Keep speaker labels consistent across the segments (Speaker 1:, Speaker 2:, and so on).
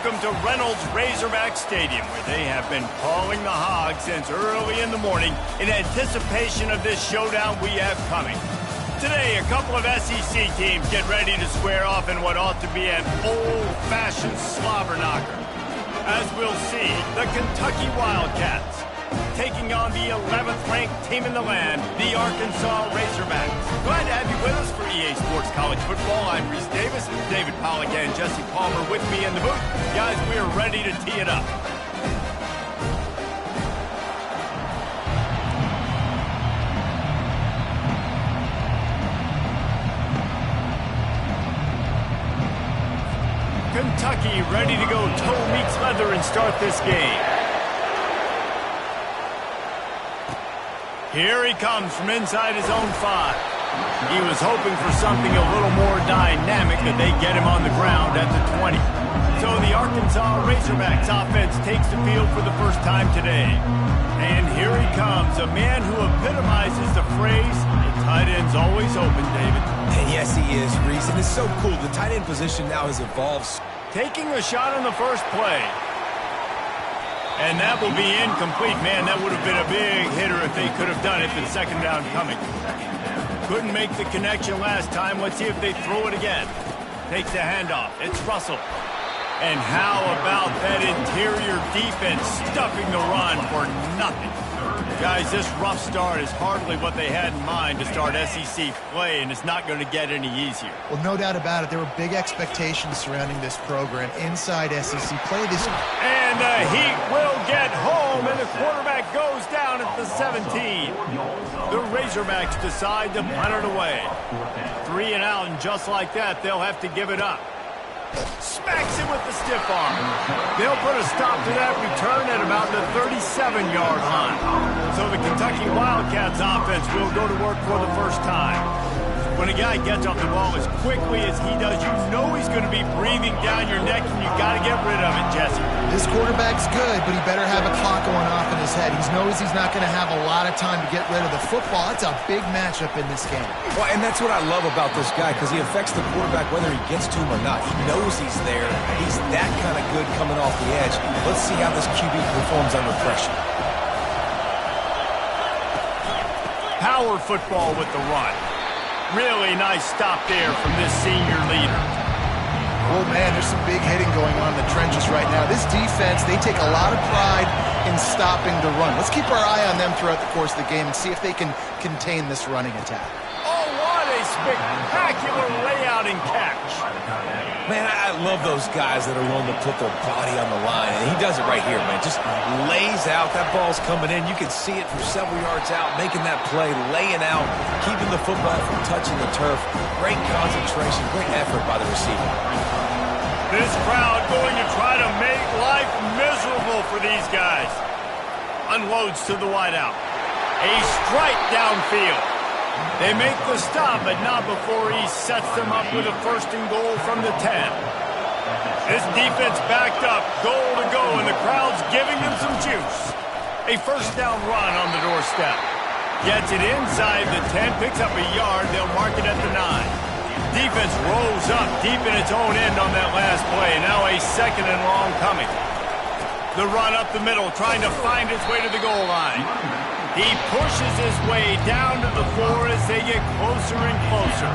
Speaker 1: welcome to Reynolds Razorback Stadium, where they have been calling the Hogs since early in the morning in anticipation of this showdown we have coming. Today, a couple of SEC teams get ready to square off in what ought to be an old-fashioned slobber knocker. As we'll see, the Kentucky Wildcats taking on the 11th ranked team in the land, the Arkansas Razorbacks. Glad to have you with us for EA Sports College Football. I'm Reese Davis, David Pollack and Jesse Palmer with me in the booth. Guys, we are ready to tee it up. Kentucky ready to go toe meets leather and start this game. Here he comes from inside his own 5. He was hoping for something a little more dynamic, that they get him on the ground at the 20. So the Arkansas Razorbacks offense takes the field for the first time today. And here he comes, a man who epitomizes the phrase, the tight end's always open, David.
Speaker 2: And yes, he is, Reese, and it's so cool. The tight end position now has evolved.
Speaker 1: Taking the shot on the first play. And that will be incomplete. Man, that would have been a big hitter if they could have done it, but second down coming. Couldn't make the connection last time. Let's see if they throw it again. Takes the handoff. It's Russell. And how about that interior defense stuffing the run for nothing? Guys, this rough start is hardly what they had in mind to start SEC play, and it's not going to get any easier.
Speaker 3: Well, no doubt about it. There were big expectations surrounding this program inside SEC play this year.
Speaker 1: And the Heat will get home, and the quarterback goes down at the 17. The Razorbacks decide to punt it away. 3 and out, and just like that, they'll have to give it up. Smacks him with the stiff arm. They'll put a stop to that return at about the 37-yard line. So the Kentucky Wildcats offense will go to work for the first time. When a guy gets off the ball as quickly as he does, you know he's going to be breathing down your neck, and you got to get rid of it, Jesse.
Speaker 3: This quarterback's good, but he better have a clock going off in his head. He knows he's not going to have a lot of time to get rid of the football. It's a big matchup in this game.
Speaker 2: Well, and that's what I love about this guy, because he affects the quarterback whether he gets to him or not. He knows he's there. He's that kind of good coming off the edge. Let's see how this QB performs under pressure.
Speaker 1: Power football with the run. Really nice stop there from this senior leader.
Speaker 3: Oh, man, there's some big hitting going on in the trenches right now. This defense, they take a lot of pride in stopping the run. Let's keep our eye on them throughout the course of the game and see if they can contain this running attack.
Speaker 1: Oh, what a spectacular layout and catch.
Speaker 2: Man, I love those guys that are willing to put their body on the line, and he does it right here, man. Just lays out. That ball's coming in. You can see it from several yards out, making that play, laying out, keeping the football from touching the turf. Great concentration, great effort by the receiver.
Speaker 1: This crowd going to try to make life miserable for these guys. Unloads to the wideout. A strike downfield. They make the stop, but not before he sets them up with a 1st and goal from the 10. This defense backed up, goal to go, and the crowd's giving them some juice. A 1st down run on the doorstep. Gets it inside the 10, picks up a yard. They'll mark it at the 9. Defense rolls up deep in its own end on that last play. Now a 2nd and long coming. The run up the middle, trying to find its way to the goal line. He pushes his way down to the floor as they get closer and closer.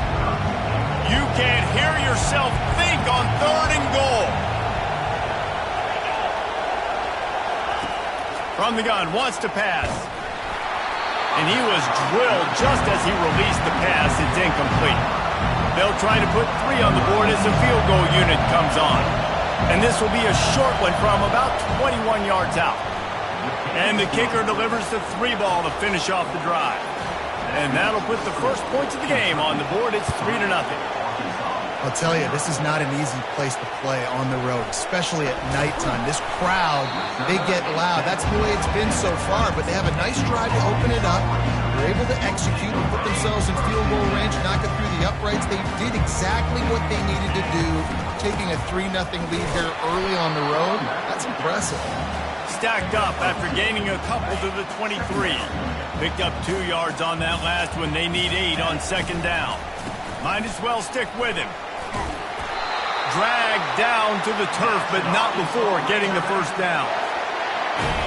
Speaker 1: You can't hear yourself think on 3rd and goal. From the gun, wants to pass. And he was drilled just as he released the pass. It's incomplete. They'll try to put 3 on the board as the field goal unit comes on. And this will be a short one from about 21 yards out. And the kicker delivers the 3 ball to finish off the drive. And that'll put the first points of the game on the board. It's 3-0.
Speaker 3: I'll tell you, this is not an easy place to play on the road, especially at nighttime. This crowd, they get loud. That's the way it's been so far, but they have a nice drive to open it up. They're able to execute and put themselves in field goal range and knock it through the uprights. They did exactly what they needed to do, taking a 3-0 lead here early on the road. That's impressive.
Speaker 1: Stacked up after gaining a couple to the 23. Picked up 2 yards on that last one. They need 8 on 2nd down. Might as well stick with him. dragged down to the turf, but not before getting the first down.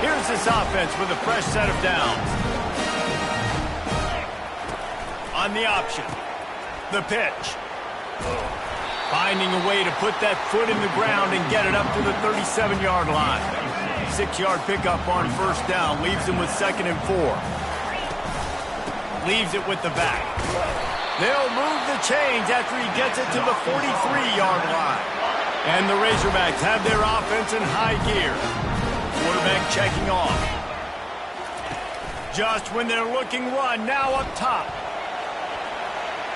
Speaker 1: Here's this offense with a fresh set of downs. On the option, the pitch. Finding a way to put that foot in the ground and get it up to the 37-yard line. 6-yard pickup on first down leaves him with 2nd and 4. Leaves it with the back. They'll move the chains after he gets it to the 43-yard line. And the Razorbacks have their offense in high gear. Quarterback checking off. Just when they're looking run, now up top.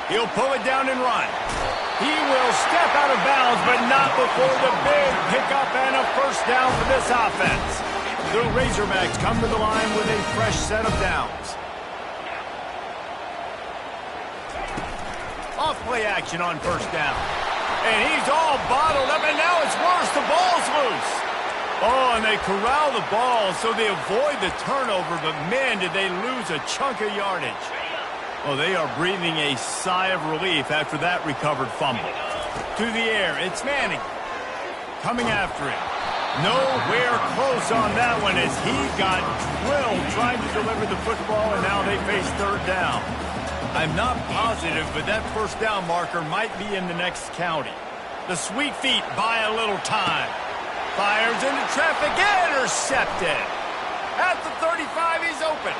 Speaker 1: He'll pull it down and run. He will step out of bounds, but not before the big pickup and a first down for this offense. The Razorbacks come to the line with a fresh set of downs. Off-play action on first down. And he's all bottled up, and now it's worse. The ball's loose. Oh, and they corral the ball, so they avoid the turnover, but man, did they lose a chunk of yardage. Oh, they are breathing a sigh of relief after that recovered fumble. To the air, it's Manning. Coming after him. Nowhere close on that one as he got drilled trying to deliver the football, and now they face third down. I'm not positive, but that first down marker might be in the next county. The sweet feet buy a little time. Fires into traffic, intercepted. At the 35, he's open.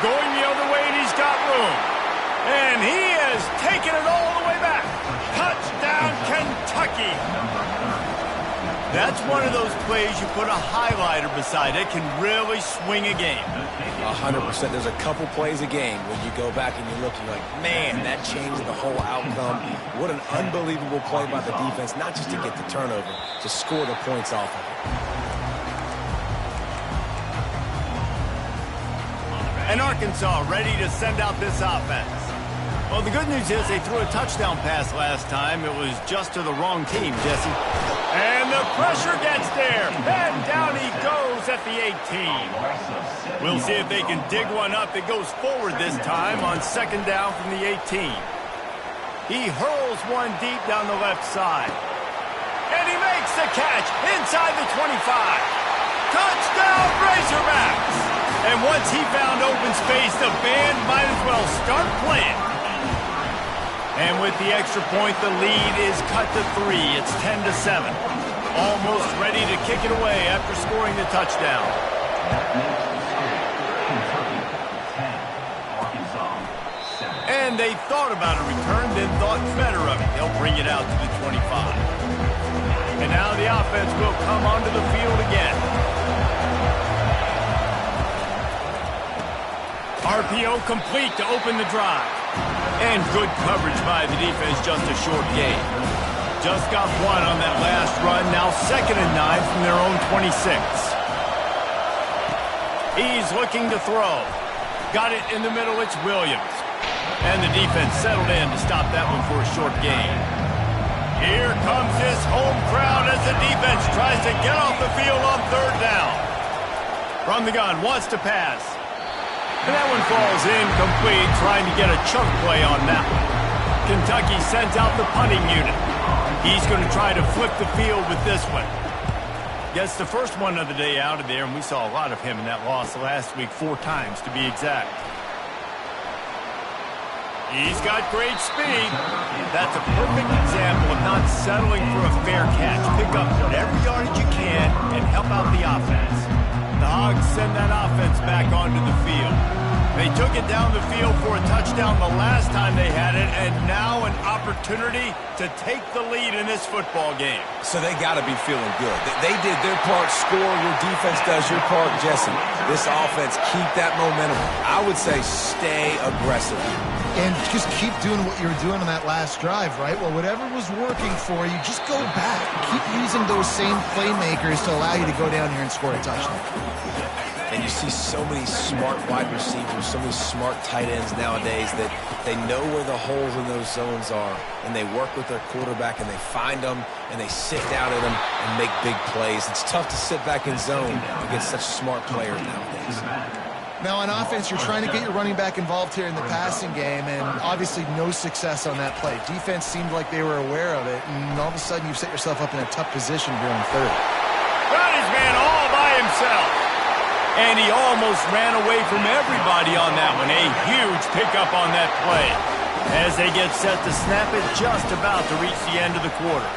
Speaker 1: Going the other way, and he's got room. And he has taken it all the way back. Touchdown, Kentucky. That's one of those plays you put a highlighter beside. It can really swing a game.
Speaker 2: 100%. There's a couple plays a game when you go back and you look, you're like, man, that changed the whole outcome. What an unbelievable play by the defense, not just to get the turnover, to score the points off of it.
Speaker 1: And Arkansas ready to send out this offense. Well, the good news is they threw a touchdown pass last time. It was just to the wrong team, Jesse. And the pressure gets there. And down he goes at the 18. We'll see if they can dig one up that goes forward this time on 2nd down from the 18. He hurls one deep down the left side. And he makes the catch inside the 25. Touchdown, Razorbacks! And once he found open space, the band might as well start playing. And with the extra point, the lead is cut to 3. It's 10-7. Almost ready to kick it away after scoring the touchdown. And they thought about a return, then thought better of it. They'll bring it out to the 25. And now the offense will come onto the field again. RPO complete to open the drive. And good coverage by the defense, just a short gain. Just got one on that last run, now 2nd and 9 from their own 26. He's looking to throw. Got it in the middle, it's Williams. And the defense settled in to stop that one for a short gain. Here comes this home crowd as the defense tries to get off the field on 3rd down. From the gun, wants to pass. And that one falls incomplete, trying to get a chunk play on that one. Kentucky sends out the punting unit. He's going to try to flip the field with this one. Gets the first one of the day out of there, and we saw a lot of him in that loss last week, 4 times to be exact. He's got great speed. That's a perfect example of not settling for a fair catch. Pick up whatever yardage you can and help out the offense. The Hogs send that offense back onto the field. They took it down the field for a touchdown the last time they had it, and now an opportunity to take the lead in this football game.
Speaker 2: So they got to be feeling good. They did their part, score. Your defense does your part, Jesse. This offense, keep that momentum. I would say stay aggressive here.
Speaker 3: And just keep doing what you were doing on that last drive, right? Well, whatever was working for you, just go back. Keep using those same playmakers to allow you to go down here and score a touchdown.
Speaker 2: And you see so many smart wide receivers, so many smart tight ends nowadays that they know where the holes in those zones are, and they work with their quarterback, and they find them, and they sit down at them and make big plays. It's tough to sit back in zone against such smart players nowadays.
Speaker 3: Now, on offense, you're trying to get your running back involved here in the passing game, and obviously no success on that play. Defense seemed like they were aware of it, and all of a sudden you've set yourself up in a tough position here on third.
Speaker 1: Got his man all by himself. And he almost ran away from everybody on that one. A huge pickup on that play. As they get set to snap it, just about to reach the end of the quarter.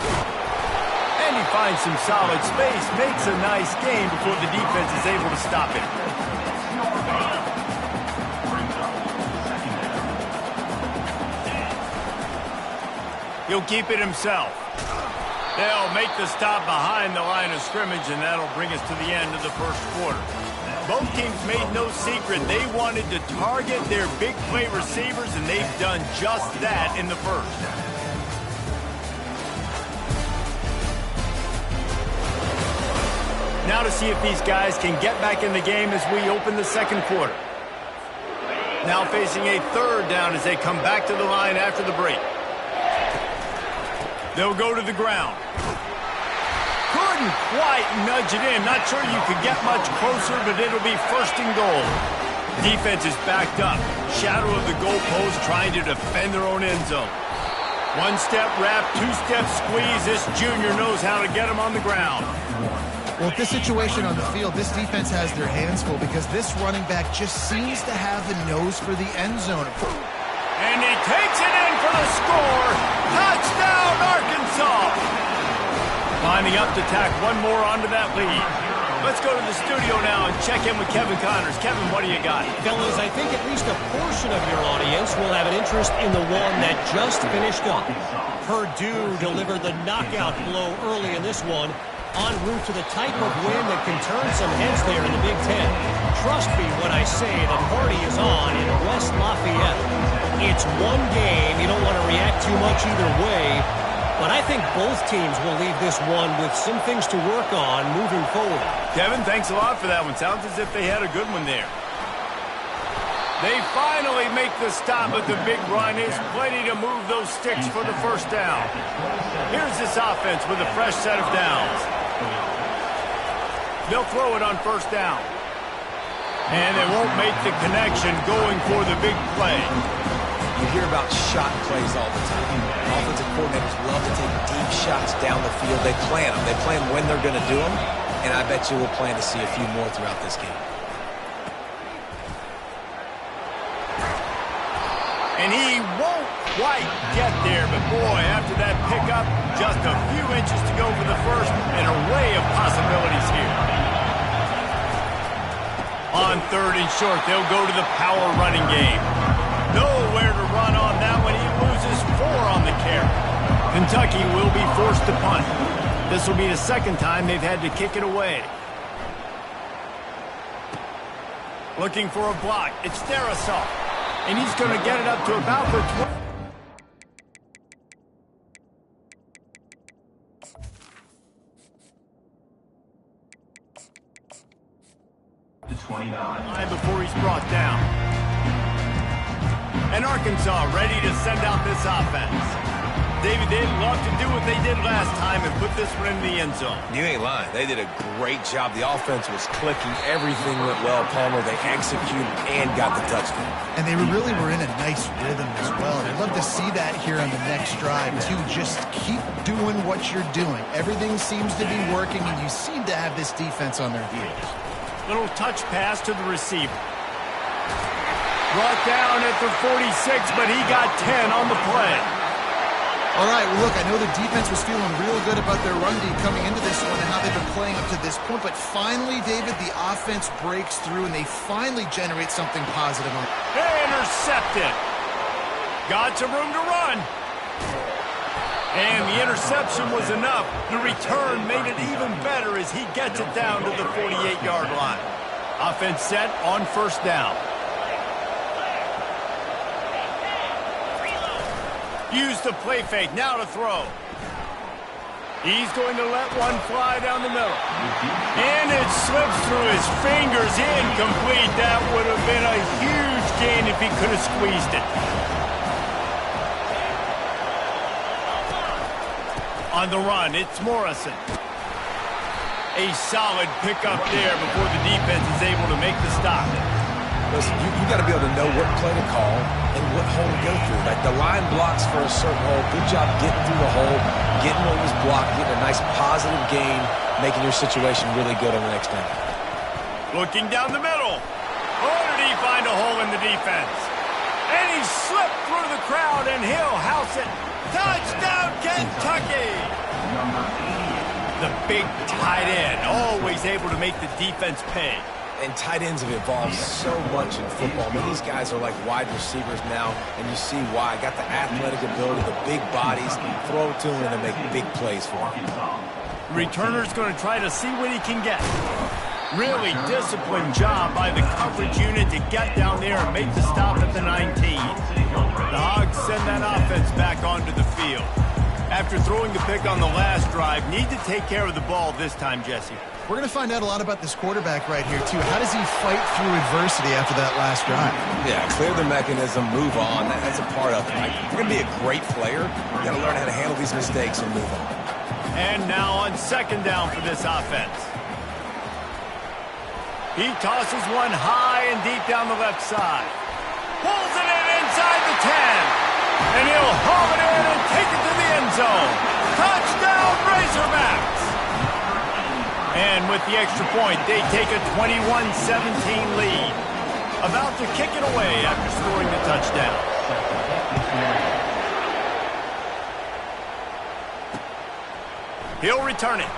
Speaker 1: And he finds some solid space, makes a nice gain before the defense is able to stop it. He'll keep it himself. They'll make the stop behind the line of scrimmage, and that'll bring us to the end of the first quarter. Both teams made no secret they wanted to target their big play receivers, and they've done just that in the first. Now to see if these guys can get back in the game as we open the second quarter. Now facing a third down as they come back to the line after the break. They'll go to the ground. Couldn't quite nudge it in. Not sure you could get much closer, but it'll be first and goal. Defense is backed up. Shadow of the goalpost trying to defend their own end zone. One-step wrap, two-step squeeze. This junior knows how to get him on the ground.
Speaker 3: Well, with this situation on the field, this defense has their hands full because this running back just seems to have the nose for the end zone.
Speaker 1: And he takes it in for the score. Touchdown, Arkansas! Lining up to tack one more onto that lead. Let's go to the studio now and check in with Kevin Connors. Kevin, what do you got?
Speaker 4: Fellas, I think at least a portion of your audience will have an interest in the one that just finished up. Purdue delivered the knockout blow early in this one, en route to the type of win that can turn some heads there in the Big Ten. Trust me when I say the party is on in West Lafayette. It's one game. You don't want to react too much either way. But I think both teams will leave this one with some things to work on moving forward.
Speaker 1: Kevin, thanks a lot for that one. Sounds as if they had a good one there. They finally make the stop, but the big run is plenty to move those sticks for the first down. Here's this offense with a fresh set of downs. They'll throw it on first down. And they won't make the connection going for the big play.
Speaker 2: You hear about shot plays all the time. Offensive coordinators love to take deep shots down the field. They plan them. They plan when they're going to do them. And I bet you we'll plan to see a few more throughout this game.
Speaker 1: And he won't quite get there, but boy, after that pickup, just a few inches to go for the first, an array of possibilities here. On third and short, they'll go to the power running game. Nowhere to run on that one. He loses 4 on the carry. Kentucky will be forced to punt. This will be the second time they've had to kick it away. Looking for a block. It's Darrisaw. And he's going to get it up to about the 29 before he's brought down. And Arkansas ready to send out this offense. David, they'd love to do what they did last time and put this one in the end zone.
Speaker 2: You ain't lying. They did a great job. The offense was clicking. Everything went well, Palmer. They executed and got the touchdown.
Speaker 3: And they really were in a nice rhythm as well. And I'd love to see that here on the next drive, too. Just keep doing what you're doing. Everything seems to be working, and you seem to have this defense on their heels.
Speaker 1: Little touch pass to the receiver. Brought down at the 46, but he got 10 on the play.
Speaker 3: All right, well, look, I know the defense was feeling real good about their run D coming into this one and how they've been playing up to this point, but finally, David, the offense breaks through and they finally generate something positive.
Speaker 1: Intercepted. Got some room to run. And the interception was enough. The return made it even better as he gets it down to the 48-yard line. Offense set on first down. Use the play fake, now to throw. He's going to let one fly down the middle. And it slips through his fingers, incomplete. That would have been a huge gain if he could have squeezed it. On the run, it's Morrison. A solid pickup there before the defense is able to make the stop.
Speaker 2: Listen, you got to be able to know what play to call and what hole to go through. Like the line blocks for a certain hole. Good job getting through the hole, getting what was blocked, getting a nice positive gain, making your situation really good on the next down.
Speaker 1: Looking down the middle. Oh, did he find a hole in the defense? And he slipped through the crowd, and he'll house it. Touchdown, Kentucky! The big tight end, always able to make the defense pay.
Speaker 2: And tight ends have evolved so much in football. I mean, these guys are like wide receivers now, and you see why. Got the athletic ability, the big bodies, throw it to them, and they make big plays for them.
Speaker 1: Returner's going to try to see what he can get. Really disciplined job by the coverage unit to get down there and make the stop at the 19. The Hogs send that offense back onto the field. After throwing the pick on the last drive, need to take care of the ball this time, Jesse.
Speaker 3: We're going to find out a lot about this quarterback right here, too. How does he fight through adversity after that last drive?
Speaker 2: Yeah, clear the mechanism, move on. That's a part of it. Like, if you're going to be a great player, you got to learn how to handle these mistakes and move on.
Speaker 1: And now on second down for this offense. He tosses one high and deep down the left side. Pulls it in inside the 10. And he'll haul it in and take it to the end zone. Touchdown, Razorbacks! And with the extra point, they take a 21-17 lead. About to kick it away after scoring the touchdown. He'll return it.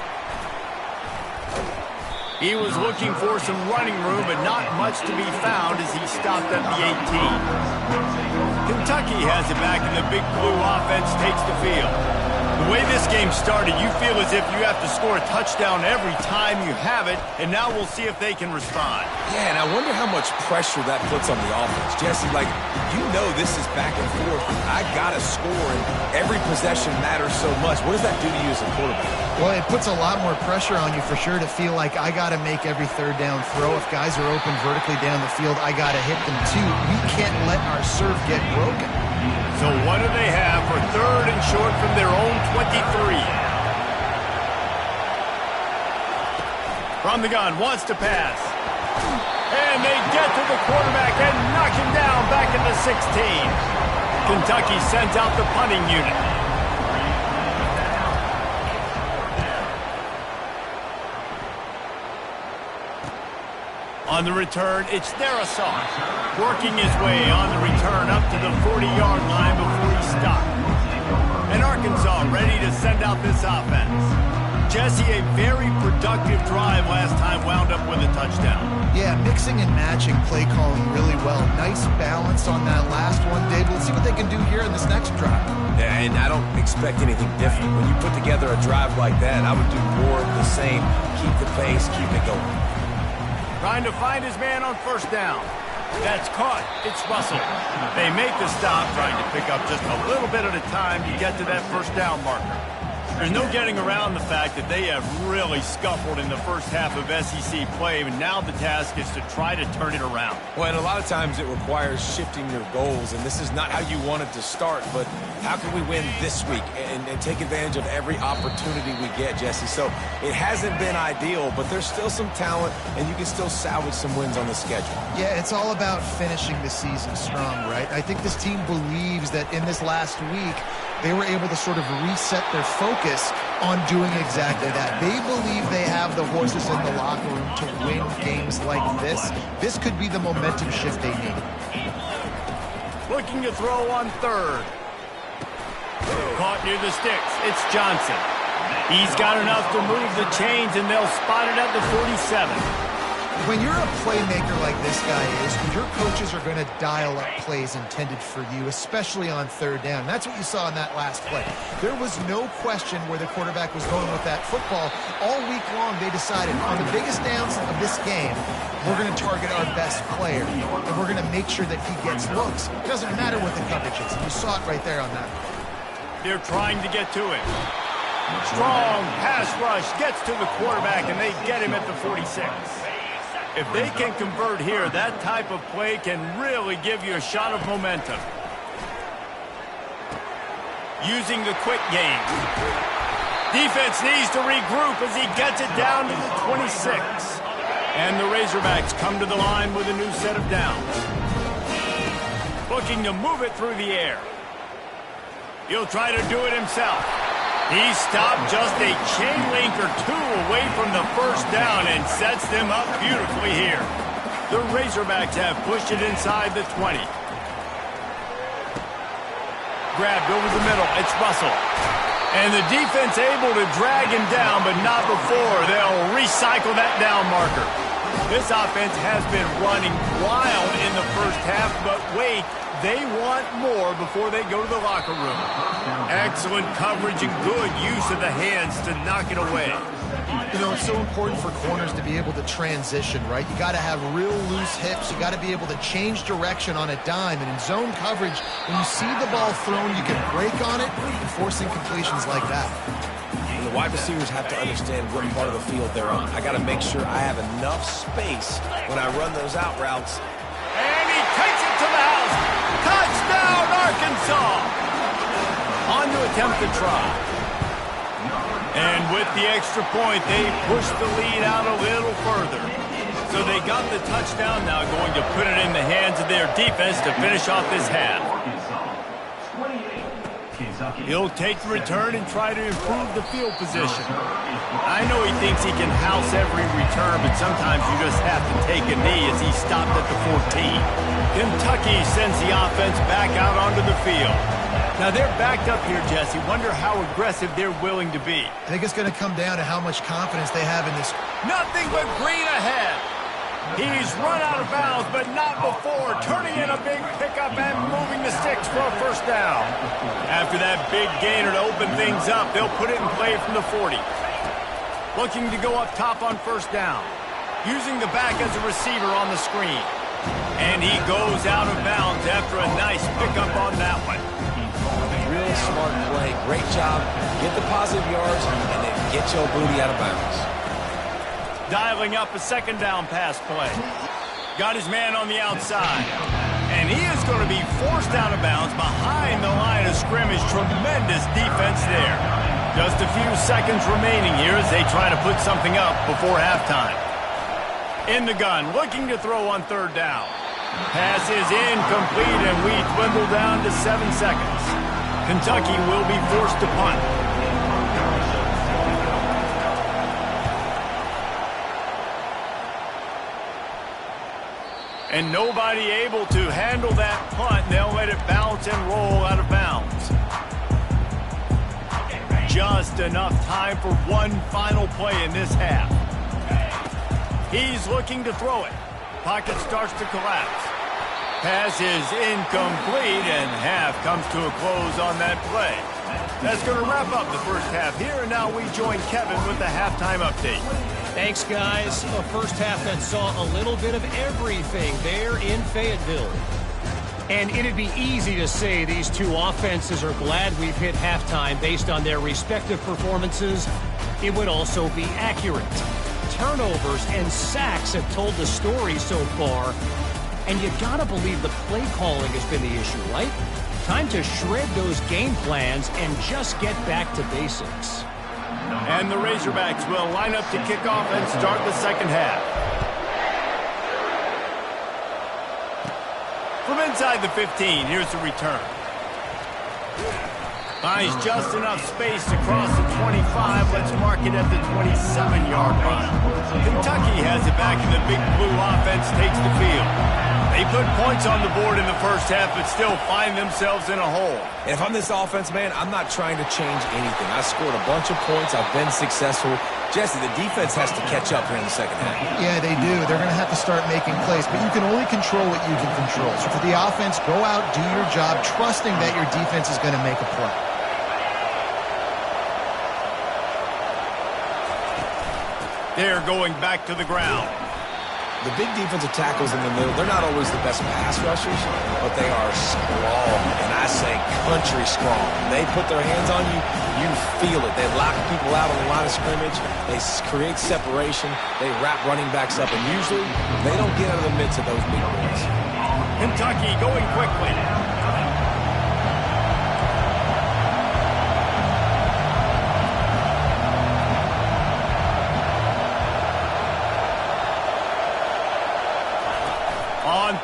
Speaker 1: He was looking for some running room, but not much to be found as he stopped at the 18. Kentucky has it back, and the Big Blue offense takes the field. The way this game started, you feel as if you have to score a touchdown every time you have it, and now we'll see if they can respond.
Speaker 2: Yeah, and I wonder how much pressure that puts on the offense. Jesse, like, you know this is back and forth. I got to score, and every possession matters so much. What does that do to you as a quarterback?
Speaker 3: Well, it puts a lot more pressure on you for sure to feel like I got to make every third down throw. If guys are open vertically down the field, I got to hit them too. We can't let our serve get broken.
Speaker 1: So what do they have for third and short from their own 23? From the gun, wants to pass. And they get to the quarterback and knock him down back at the 16. Kentucky sends out the punting unit. On the return, it's Darasaw, working his way on the return up to the 40-yard line before he stopped. And Arkansas ready to send out this offense. Jesse, a very productive drive last time, wound up with a touchdown.
Speaker 3: Yeah, mixing and matching play calling really well. Nice balance on that last one, Dave. Let's see what they can do here in this next drive.
Speaker 2: Yeah, and I don't expect anything different. When you put together a drive like that, I would do more of the same. Keep the pace, keep it going.
Speaker 1: Trying to find his man on first down. That's caught. It's Russell. They make the stop, trying to pick up just a little bit at a time to get to that first down marker. There's no getting around the fact that they have really scuffled in the first half of SEC play, and now the task is to try to turn it around.
Speaker 2: Well, and a lot of times it requires shifting your goals, and this is not how you wanted to start, but how can we win this week and take advantage of every opportunity we get, Jesse? So it hasn't been ideal, but there's still some talent, and you can still salvage some wins on the schedule.
Speaker 3: Yeah, it's all about finishing the season strong, right? I think this team believes that in this last week, they were able to sort of reset their focus on doing exactly that. They believe they have the horses in the locker room to win games like this. This could be the momentum shift they need.
Speaker 1: Looking to throw on third. Caught near the sticks. It's Johnson. He's got enough to move the chains, and they'll spot it at the 47.
Speaker 3: When you're a playmaker like this guy is, your coaches are going to dial up plays intended for you, especially on third down. That's what you saw in that last play. There was no question where the quarterback was going with that football. All week long, they decided on the biggest downs of this game, we're going to target our best player, and we're going to make sure that he gets looks. It doesn't matter what the coverage is. You saw it right there on that.
Speaker 1: They're trying to get to it. Strong pass rush gets to the quarterback, and they get him at the 46. If they can convert here, that type of play can really give you a shot of momentum. Using the quick game. Defense needs to regroup as he gets it down to the 26. And the Razorbacks come to the line with a new set of downs. Looking to move it through the air. He'll try to do it himself. He stopped just a chain link or two away from the first down and sets them up beautifully here. The Razorbacks have pushed it inside the 20. Grabbed over the middle. It's Russell. And the defense able to drag him down, but not before they'll recycle that down marker. This offense has been running wild in the first half, but wait, they want more before they go to the locker room. Excellent coverage and good use of the hands to knock it away.
Speaker 3: You know, it's so important for corners to be able to transition, right? You got to have real loose hips. You got to be able to change direction on a dime. And in zone coverage, when you see the ball thrown, you can break on it and forcing completions like that.
Speaker 2: And the wide receivers have to understand what part of the field they're on. I got to make sure I have enough space when I run those out routes.
Speaker 1: And he takes it to the house. Touchdown, Arkansas! On to attempt the try. And with the extra point, they push the lead out a little further. So they got the touchdown, now going to put it in the hands of their defense to finish off this half. He'll take the return and try to improve the field position. I know he thinks he can house every return, but sometimes you just have to take a knee as he stopped at the 14. Kentucky sends the offense back out onto the field. Now they're backed up here, Jesse. Wonder how aggressive they're willing to be.
Speaker 3: I think it's going to come down to how much confidence they have in this.
Speaker 1: Nothing but green ahead. He's run out of bounds, but not before turning in a big pickup and moving the sticks for a first down. After that big gainer to open things up, they'll put it in play from the 40. Looking to go up top on first down. Using the back as a receiver on the screen. And he goes out of bounds after a nice pickup on that one.
Speaker 2: Real smart play. Great job. Get the positive yards and then get your booty out of bounds.
Speaker 1: Dialing up a second down pass play. Got his man on the outside. And he is going to be forced out of bounds behind the line of scrimmage. Tremendous defense there. Just a few seconds remaining here as they try to put something up before halftime. In the gun, looking to throw on third down. Pass is incomplete, and we dwindle down to 7 seconds. Kentucky will be forced to punt. And nobody able to handle that punt. They'll let it bounce and roll out of bounds. Just enough time for one final play in this half. He's looking to throw it. Pocket starts to collapse. Pass is incomplete, and half comes to a close on that play. That's going to wrap up the first half here, and now we join Kevin with the halftime update.
Speaker 4: Thanks, guys. A first half that saw a little bit of everything there in Fayetteville. And it'd be easy to say these two offenses are glad we've hit halftime based on their respective performances. It would also be accurate. Turnovers and sacks have told the story so far. And you gotta believe the play calling has been the issue, right? Time to shred those game plans and just get back to basics.
Speaker 1: And the Razorbacks will line up to kick off and start the second half. From inside the 15, here's the return. Finds just enough space to cross the 25. Let's mark it at the 27-yard line. Kentucky has it back, and the big blue offense takes the field. They put points on the board in the first half, but still find themselves in a hole.
Speaker 2: And if I'm this offense, man, I'm not trying to change anything. I scored a bunch of points. I've been successful. Jesse, the defense has to catch up here in the second half.
Speaker 3: Yeah, they do. They're going to have to start making plays, but you can only control what you can control. So for the offense, go out, do your job, trusting that your defense is going to make a play.
Speaker 1: They're going back to the ground.
Speaker 2: The big defensive tackles in the middle, they're not always the best pass rushers, but they are strong, and I say country strong. They put their hands on you, you feel it. They lock people out on the line of scrimmage. They create separation. They wrap running backs up, and usually they don't get out of the midst of those big boys.
Speaker 1: Kentucky going quickly.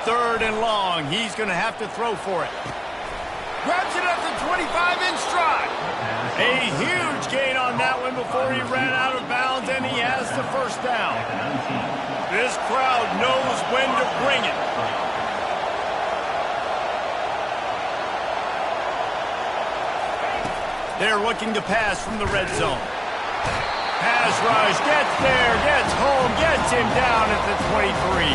Speaker 1: 3rd and long. He's going to have to throw for it. Grabs it at the 25 in stride. A huge gain on that one before he ran out of bounds, and he has the first down. This crowd knows when to bring it. They're looking to pass from the red zone. Pass rush, gets there, gets home, gets him down at the 23.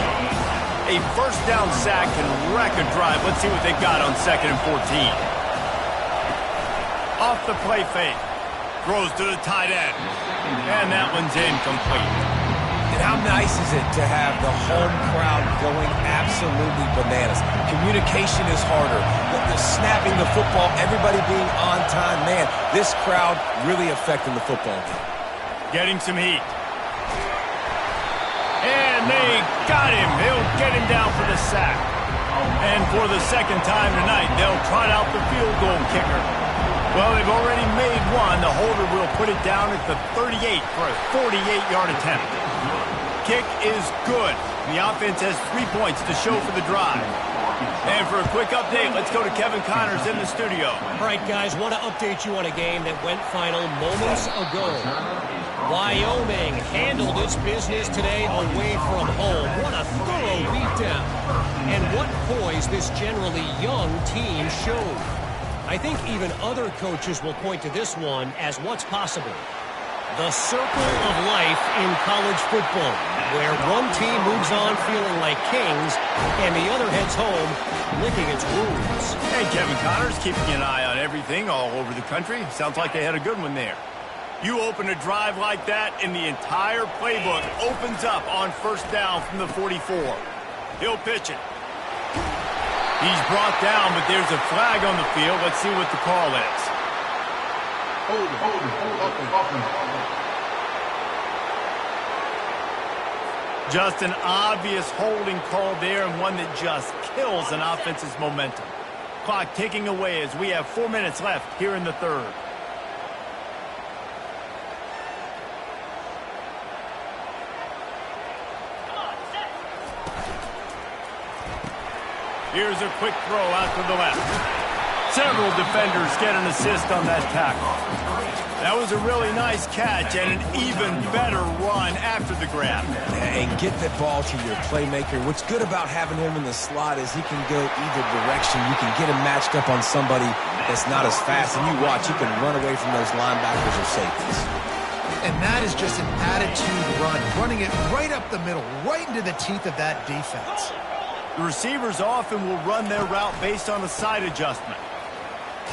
Speaker 1: A first down sack can wreck a drive. Let's see what they've got on 2nd and 14. Off the play fake. Throws to the tight end. And that one's incomplete.
Speaker 2: And how nice is it to have the home crowd going absolutely bananas? Communication is harder. The snapping the football, everybody being on time. Man, this crowd really affecting the football game.
Speaker 1: Getting some heat. And they got him. They'll get him down for the sack. And for the second time tonight, they'll trot out the field goal kicker. Well, they've already made one. The holder will put it down at the 38 for a 48-yard attempt. Kick is good. The offense has 3 points to show for the drive. And for a quick update, let's go to Kevin Connors in the studio.
Speaker 4: All right, guys, want to update you on a game that went final moments ago. Wyoming handled its business today away from home. What a thorough beatdown. And what poise this generally young team showed. I think even other coaches will point to this one as what's possible. The circle of life in college football, where one team moves on feeling like kings and the other heads home licking its wounds.
Speaker 1: And Kevin Connors keeping an eye on everything all over the country. Sounds like they had a good one there. You open a drive like that, and the entire playbook opens up on first down from the 44. He'll pitch it. He's brought down, but there's a flag on the field. Let's see what the call is. Just an obvious holding call there, and one that just kills an offense's momentum. Clock ticking away as we have 4 minutes left here in the 3rd. Here's a quick throw out to the left. Several defenders get an assist on that tackle. That was a really nice catch and an even better run after the grab.
Speaker 2: And get the ball to your playmaker. What's good about having him in the slot is he can go either direction. You can get him matched up on somebody that's not as fast, and you watch, he can run away from those linebackers or safeties.
Speaker 3: And that is just an attitude run, running it right up the middle, right into the teeth of that defense.
Speaker 1: The receivers often will run their route based on a side adjustment.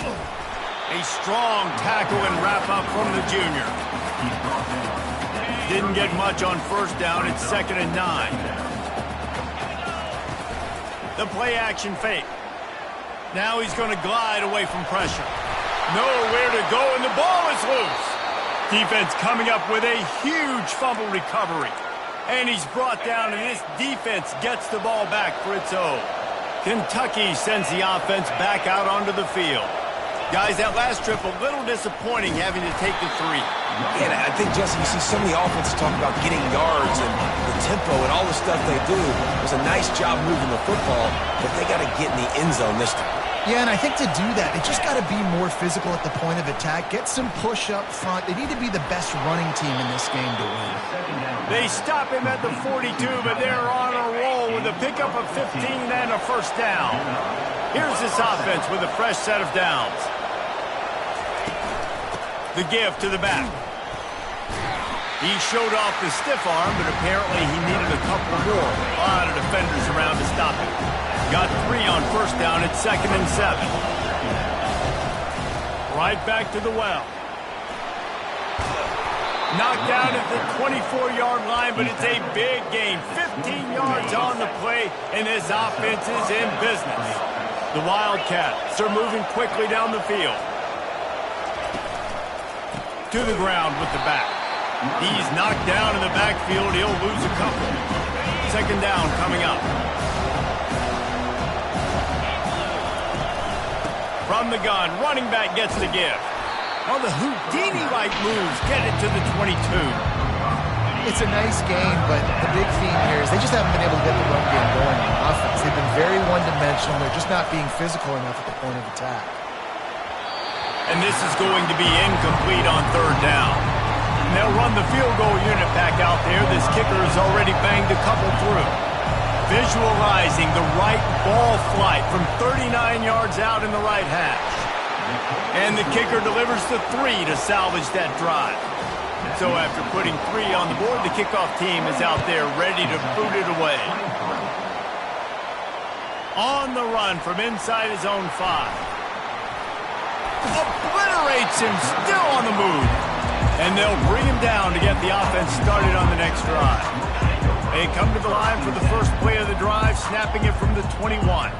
Speaker 1: A strong tackle and wrap-up from the junior. Didn't get much on first down. It's 2nd and 9. The play-action fake. Now he's going to glide away from pressure. Nowhere to go, and the ball is loose. Defense coming up with a huge fumble recovery. And he's brought down, and this defense gets the ball back for its own. Kentucky sends the offense back out onto the field. Guys, that last trip, a little disappointing having to take the 3.
Speaker 2: Yeah, and I think, Jesse, you see so many offenses talk about getting yards and the tempo and all the stuff they do. It was a nice job moving the football, but they got to get in the end zone this time.
Speaker 3: Yeah, and I think to do that, they just got to be more physical at the point of attack, get some push up front. They need to be the best running team in this game to win.
Speaker 1: They stop him at the 42, but they're on a roll with a pickup of 15 and a first down. Here's this offense with a fresh set of downs. The give to the back. He showed off the stiff arm, but apparently he needed a couple more. A lot of defenders around to stop him. Got 3 on first down at 2nd and 7. Right back to the well. Knocked down at the 24-yard line, but it's a big gain. 15 yards on the play, and this offense is in business. The Wildcats are moving quickly down the field. To the ground with the back. He's knocked down in the backfield. He'll lose a couple. 2nd down coming up. From the gun, running back gets the give. Oh, the Houdini-like moves get it to the 22.
Speaker 3: It's a nice game, but the big theme here is they just haven't been able to get the run game going on offense. They've been very one-dimensional. They're just not being physical enough at the point of attack.
Speaker 1: And this is going to be incomplete on third down. They'll run the field goal unit back out there. This kicker has already banged a couple through. Visualizing the right ball flight from 39 yards out in the right hash. And the kicker delivers the 3 to salvage that drive. So after putting 3 on the board, the kickoff team is out there ready to boot it away. On the run from inside his own 5. Obliterates him, still on the move. And they'll bring him down to get the offense started on the next drive. They come to the line for the first play of the drive, snapping it from the 21.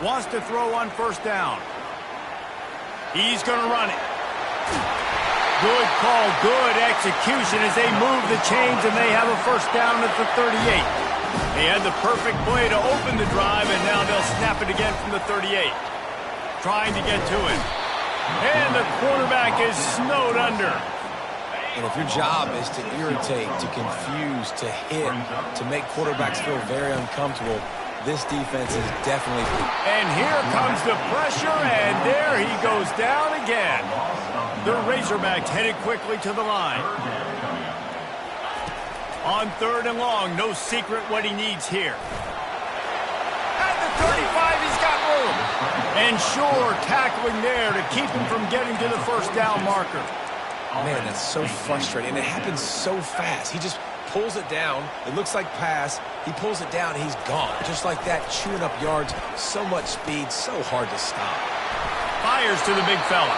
Speaker 1: Wants to throw on first down. He's going to run it. Good call, good execution as they move the chains and they have a first down at the 38. They had the perfect play to open the drive, and now they'll snap it again from the 38. Trying to get to it. And the quarterback is snowed under.
Speaker 2: And if your job is to irritate, to confuse, to hit, to make quarterbacks feel very uncomfortable, this defense is definitely...
Speaker 1: And here comes the pressure, and there he goes down again. The Razorbacks headed quickly to the line. On third and long, no secret what he needs here. At the 35, he's got room. And Shore tackling there to keep him from getting to the first down marker.
Speaker 2: Man, that's so frustrating. And it happens so fast. He just pulls it down. It looks like pass. He pulls it down, and he's gone. Just like that, chewing up yards. So much speed, so hard to stop.
Speaker 1: Fires to the big fella.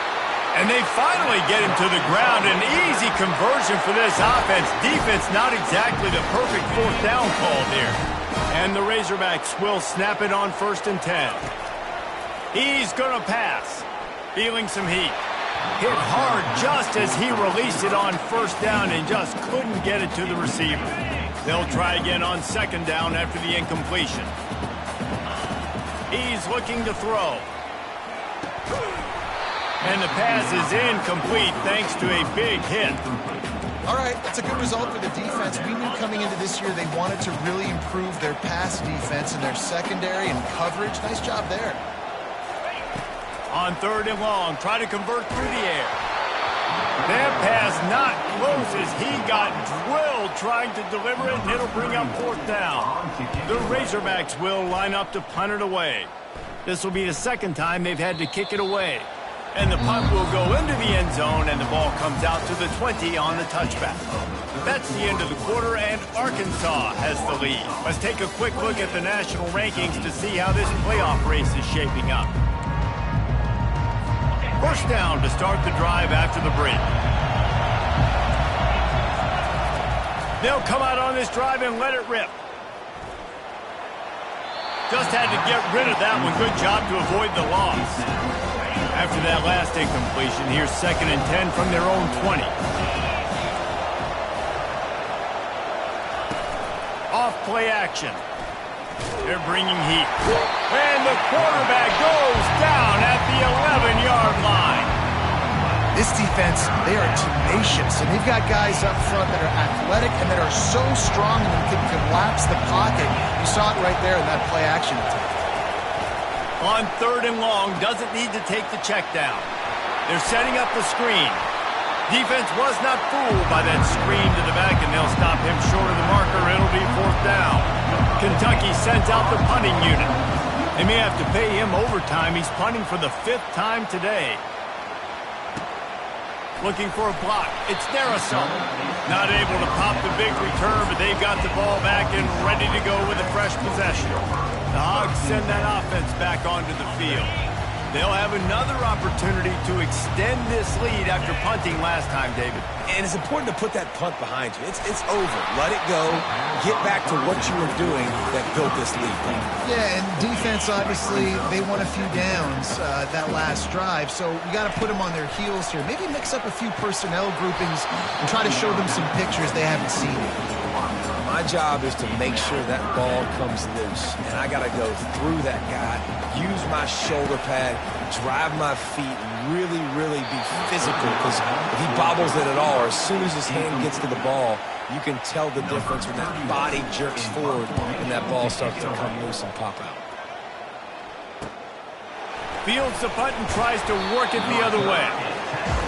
Speaker 1: And they finally get him to the ground. An easy conversion for this offense. Defense not exactly the perfect fourth down call there. And the Razorbacks will snap it on 1st and 10. He's going to pass. Feeling some heat. Hit hard just as he released it on first down and just couldn't get it to the receiver. They'll try again on 2nd down after the incompletion. He's looking to throw. And the pass is incomplete thanks to a big hit.
Speaker 3: All right, that's a good result for the defense. We knew coming into this year they wanted to really improve their pass defense and their secondary and coverage. Nice job there.
Speaker 1: On 3rd and long, try to convert through the air. That pass not close as he got drilled trying to deliver it, and it'll bring up 4th down. The Razorbacks will line up to punt it away. This will be the 2nd time they've had to kick it away. And the punt will go into the end zone, and the ball comes out to the 20 on the touchback. That's the end of the quarter, and Arkansas has the lead. Let's take a quick look at the national rankings to see how this playoff race is shaping up. First down to start the drive after the break. They'll come out on this drive and let it rip. Just had to get rid of that one. Good job to avoid the loss. After that last incompletion, here's 2nd and 10 from their own 20. Off play action. They're bringing heat. And the quarterback goes down at the 11-yard line.
Speaker 3: This defense, they are tenacious, and they've got guys up front that are athletic and that are so strong and can collapse the pocket. You saw it right there in that play action attempt.
Speaker 1: On 3rd and long, doesn't need to take the check down. They're setting up the screen. Defense was not fooled by that screen to the back, and they'll stop him short of the marker. It'll be 4th down. Kentucky sends out the punting unit. They may have to pay him overtime. He's punting for the 5th time today. Looking for a block. It's Narasone. Not able to pop the big return, but they've got the ball back and ready to go with a fresh possession. The Hogs send that offense back onto the field. They'll have another opportunity to extend this lead after punting last time, David.
Speaker 2: And it's important to put that punt behind you. It's over. Let it go. Get back to what you were doing that built this lead.
Speaker 3: Yeah, and defense, obviously, they won a few downs that last drive, so you got to put them on their heels here. Maybe mix up a few personnel groupings and try to show them some pictures they haven't seen.
Speaker 2: My job is to make sure that ball comes loose, and I got to go through that guy, use my shoulder pad, drive my feet and really, really be physical, because if he bobbles it at all, or as soon as his hand gets to the ball, you can tell the difference when that body jerks forward and that ball starts to come loose and pop out.
Speaker 1: Fields the punt and tries to work it the other way.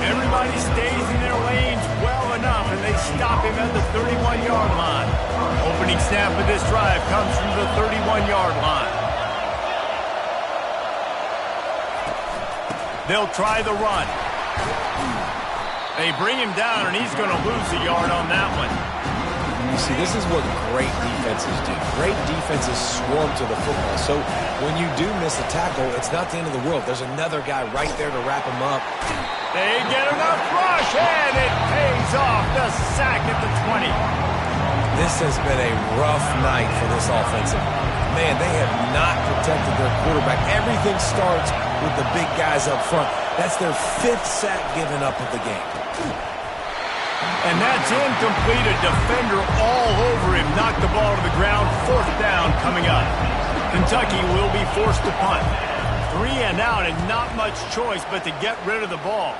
Speaker 1: Everybody stays in their lanes well enough, and they stop him at the 31-yard line. Opening snap of this drive comes from the 31-yard line. They'll try the run. They bring him down, and he's going to lose a yard on that one.
Speaker 2: You see, this is what great defenses do. Great defenses swarm to the football. So when you do miss a tackle, it's not the end of the world. There's another guy right there to wrap him up.
Speaker 1: They get enough rush, and it pays off. The sack at the 20.
Speaker 2: This has been a rough night for this offensive line. Man, they have not protected their quarterback. Everything starts with the big guys up front. That's their 5th sack given up of the game.
Speaker 1: And that's incomplete. A defender all over him. Knocked the ball to the ground. 4th down coming up. Kentucky will be forced to punt. 3 and out, and not much choice but to get rid of the ball.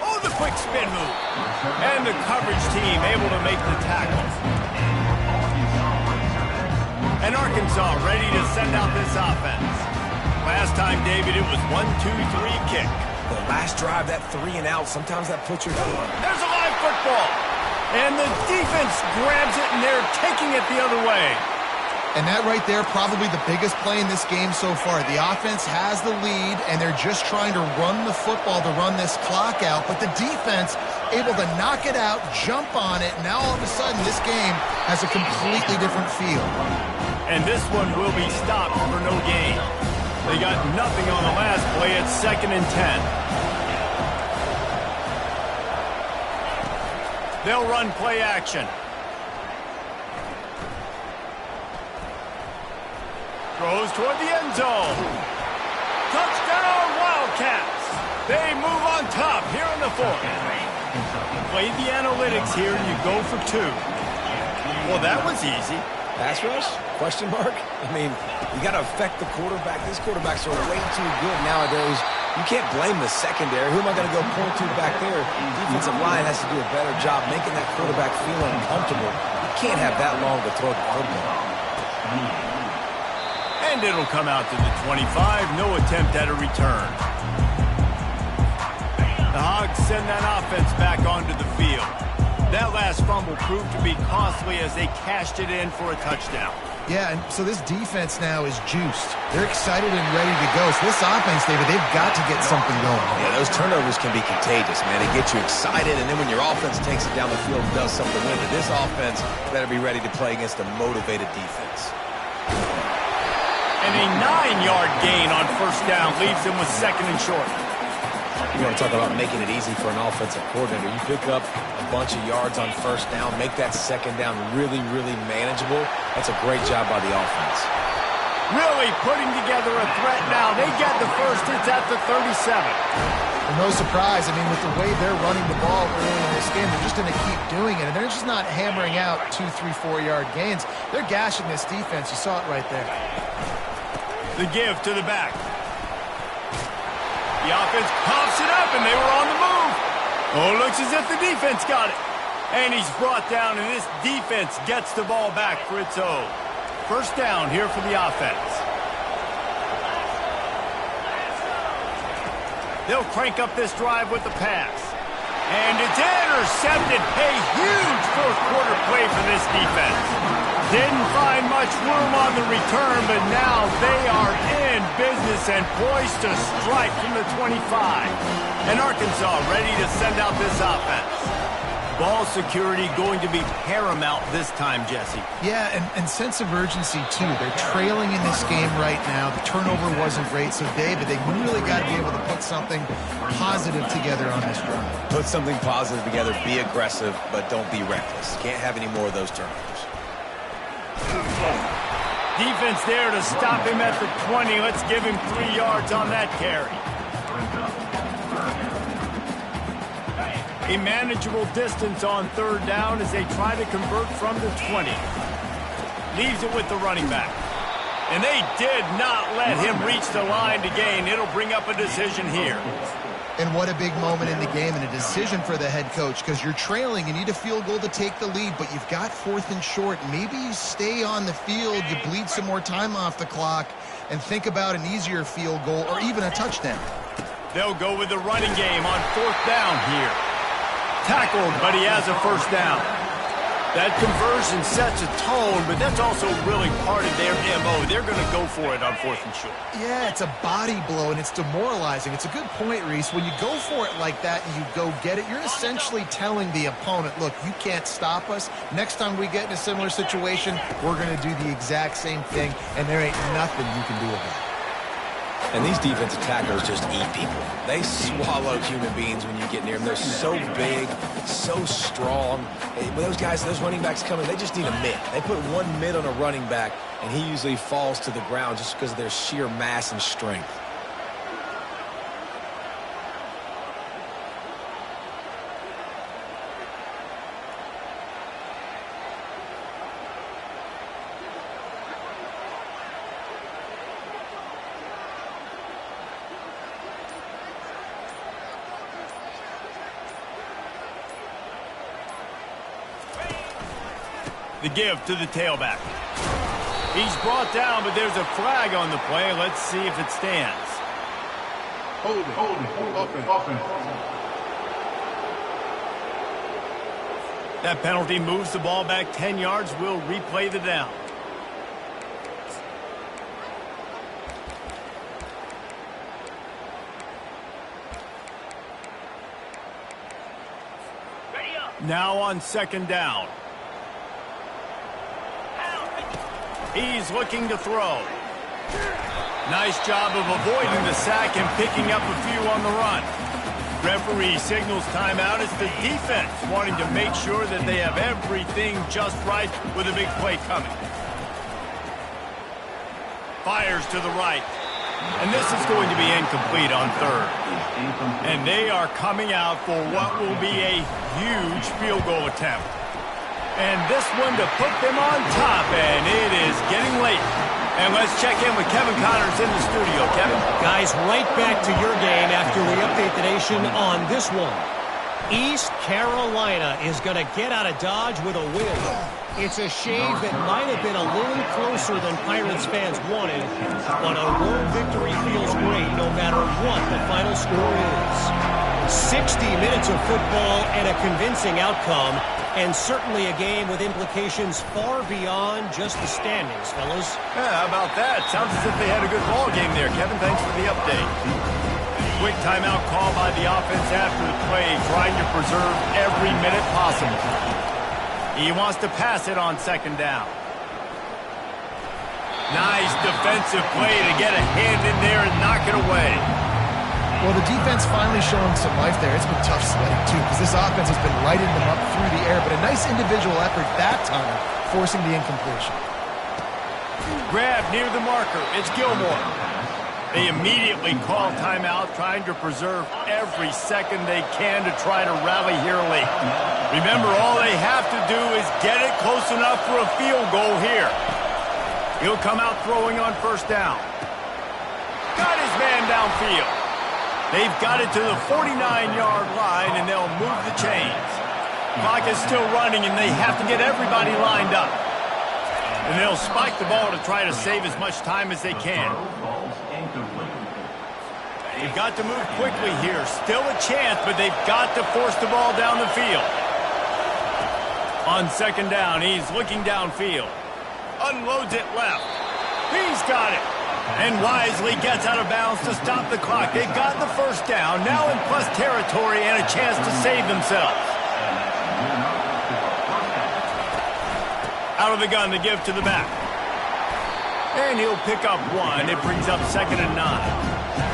Speaker 1: Oh, the quick spin move. And the coverage team able to make the tackle. And Arkansas ready to send out this offense. Last time, David, it was 1-2-3 kick.
Speaker 2: The last drive, that 3 and out, sometimes that puts you down.
Speaker 1: There's a live football. And the defense grabs it, and they're taking it the other way.
Speaker 3: And that right there, probably the biggest play in this game so far. The offense has the lead, and they're just trying to run the football to run this clock out. But the defense able to knock it out, jump on it. Now all of a sudden, this game has a completely different feel.
Speaker 1: And this one will be stopped for no gain. They got nothing on the last play. It's 2nd and 10. They'll run play action. Throws toward the end zone. Touchdown, Wildcats. They move on top here in the 4th. Play the analytics here, and you go for 2. Well, that was easy.
Speaker 2: Pass rush? Question mark? I mean, you got to affect the quarterback. These quarterbacks are way too good nowadays. You can't blame the secondary. Who am I going to go point to back there? Defensive line has to do a better job making that quarterback feel uncomfortable. You can't have that long to throw the football.
Speaker 1: And it'll come out to the 25. No attempt at a return. The Hogs send that offense back onto the field. That last fumble proved to be costly as they cashed it in for a touchdown.
Speaker 3: Yeah, and so this defense now is juiced. They're excited and ready to go. So this offense, David, they've got to get something going.
Speaker 2: Yeah, those turnovers can be contagious, man. They get you excited, and then when your offense takes it down the field and does something with it, this offense better be ready to play against a motivated defense.
Speaker 1: And a 9-yard gain on 1st down leaves them with 2nd and short.
Speaker 2: You want to talk about making it easy for an offensive coordinator. You pick up a bunch of yards on 1st down, make that 2nd down really, really manageable. That's a great job by the offense.
Speaker 1: Really putting together a threat now. They get the first. It's at the 37.
Speaker 3: And no surprise, I mean, with the way they're running the ball early in this game, they're just going to keep doing it. And they're just not hammering out 2, 3, 4-yard gains. They're gashing this defense. You saw it right there.
Speaker 1: The give to the back. The offense pops it up, and they were on the move. Oh, looks as if the defense got it. And he's brought down, and this defense gets the ball back for its own. 1st down here for the offense. They'll crank up this drive with the pass. And it's intercepted. A huge 4th quarter play for this defense. Didn't find much room on the return, but now they are in business and poised to strike from the 25. And Arkansas ready to send out this offense. Ball security going to be paramount this time, Jesse.
Speaker 3: Yeah, and sense of urgency, too. They're trailing in this game right now. The turnover wasn't great, so David, they really got to be able to put something positive together on this drive.
Speaker 2: Put something positive together, be aggressive, but don't be reckless. Can't have any more of those turnovers.
Speaker 1: Defense there to stop him at the 20. Let's give him 3 yards on that carry. A manageable distance on 3rd down as they try to convert from the 20. Leaves it with the running back. And they did not let him reach the line to gain. It'll bring up a decision here.
Speaker 3: And what a big moment in the game and a decision for the head coach, because you're trailing. You need a field goal to take the lead, but you've got 4th and short. Maybe you stay on the field, you bleed some more time off the clock, and think about an easier field goal or even a touchdown.
Speaker 1: They'll go with the running game on 4th down here. Tackled, but he has a 1st down. That conversion sets a tone, but that's also really part of their MO. They're going to go for it on 4th and short.
Speaker 3: Yeah, it's a body blow, and it's demoralizing. It's a good point, Reese. When you go for it like that and you go get it, you're essentially telling the opponent, look, you can't stop us. Next time we get in a similar situation, we're going to do the exact same thing, and there ain't nothing you can do about it.
Speaker 2: And these defensive tacklers just eat people. They swallow human beings when you get near them. They're so big, so strong. When those guys, those running backs come in, they just need a mid. They put one mid on a running back, and he usually falls to the ground just because of their sheer mass and strength.
Speaker 1: The give to the tailback. He's brought down, but there's a flag on the play. Let's see if it stands.
Speaker 5: Hold it. Offense.
Speaker 1: That penalty moves the ball back 10 yards. We'll replay the down. Now on 2nd down. He's looking to throw. Nice job of avoiding the sack and picking up a few on the run. Referee signals timeout. It's the defense wanting to make sure that they have everything just right with a big play coming. Fires to the right. And this is going to be incomplete on 3rd. And they are coming out for what will be a huge field goal attempt. And this one to put them on top, and it is getting late. And let's check in with Kevin Connors in the studio. Kevin?
Speaker 4: Guys, right back to your game after we update the nation on this one. East Carolina is going to get out of Dodge with a win. It's a shave that might have been a little closer than Pirates fans wanted, but a road victory feels great no matter what the final score is. 60 minutes of football and a convincing outcome, and certainly a game with implications far beyond just the standings, fellas.
Speaker 1: Yeah, how about that? Sounds as if they had a good ball game there. Kevin, thanks for the update. Quick timeout call by the offense after the play, trying to preserve every minute possible. He wants to pass it on 2nd down. Nice defensive play to get a hand in there and knock it away.
Speaker 3: Well, the defense finally showing some life there. It's been tough sledding, too, because this offense has been lighting them up through the air, but a nice individual effort that time, forcing the incompletion.
Speaker 1: Grab near the marker. It's Gilmore. They immediately call timeout, trying to preserve every second they can to try to rally here late. Remember, all they have to do is get it close enough for a field goal here. He'll come out throwing on 1st down. Got his man downfield. They've got it to the 49-yard line, and they'll move the chains. Clock is still running, and they have to get everybody lined up. And they'll spike the ball to try to save as much time as they can. They've got to move quickly here. Still a chance, but they've got to force the ball down the field. On 2nd down, he's looking downfield. Unloads it left. He's got it. And wisely gets out of bounds to stop the clock. They've got the 1st down, now in plus territory and a chance to save themselves. Out of the gun to give to the back. And he'll pick up 1. It brings up 2nd and 9.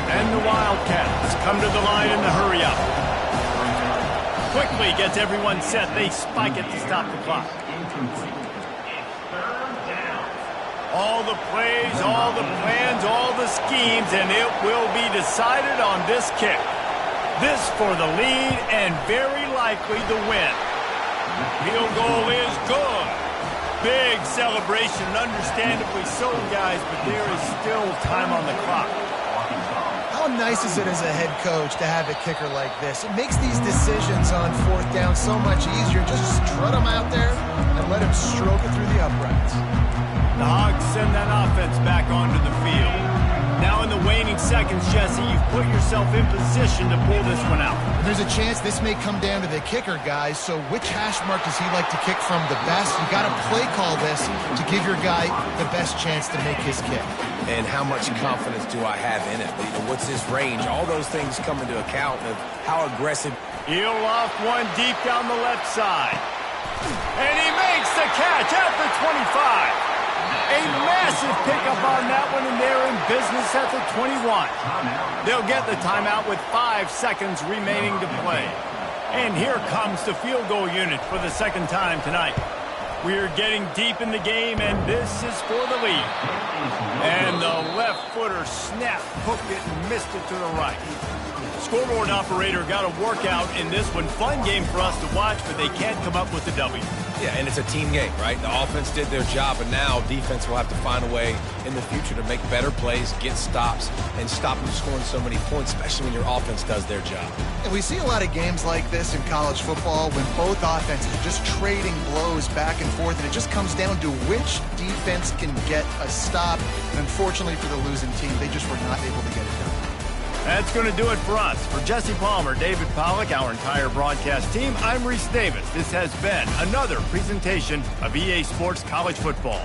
Speaker 1: And the Wildcats come to the line in the hurry up. Quickly gets everyone set. They spike it to stop the clock. All the plays, all the plans, all the schemes, and it will be decided on this kick. This for the lead and very likely the win. Field goal is good. Big celebration, understandably so, guys, but there is still time on the clock.
Speaker 3: How nice is it as a head coach to have a kicker like this? It makes these decisions on fourth down so much easier. Just strut him out there and let him stroke it through the uprights.
Speaker 1: The Hogs send that offense back onto the field. Now in the waning seconds, Jesse, you've put yourself in position to pull this one out.
Speaker 3: There's a chance this may come down to the kicker, guys, so which hash mark does he like to kick from the best? You got to play call this to give your guy the best chance to make his kick.
Speaker 2: And how much confidence do I have in it? What's his range? All those things come into account of how aggressive.
Speaker 1: He'll off one deep down the left side. And he makes the catch at the 25. A massive pickup on that one, and they're in business at the 21. They'll get the timeout with 5 seconds remaining to play. And here comes the field goal unit for the second time tonight. We're getting deep in the game, and this is for the lead. And the left footer snapped, hooked it, and missed it to the right. Scoreboard operator got a workout in this one. Fun game for us to watch, but they can't come up with the W.
Speaker 2: Yeah, and it's a team game, right? The offense did their job, and now defense will have to find a way in the future to make better plays, get stops, and stop them scoring so many points, especially when your offense does their job.
Speaker 3: And we see a lot of games like this in college football when both offenses are just trading blows back and forth, and it just comes down to which defense can get a stop. And unfortunately for the losing team, they just were not able to get it done.
Speaker 1: That's going to do it for us. For Jesse Palmer, David Pollack, our entire broadcast team, I'm Reese Davis. This has been another presentation of EA Sports College Football.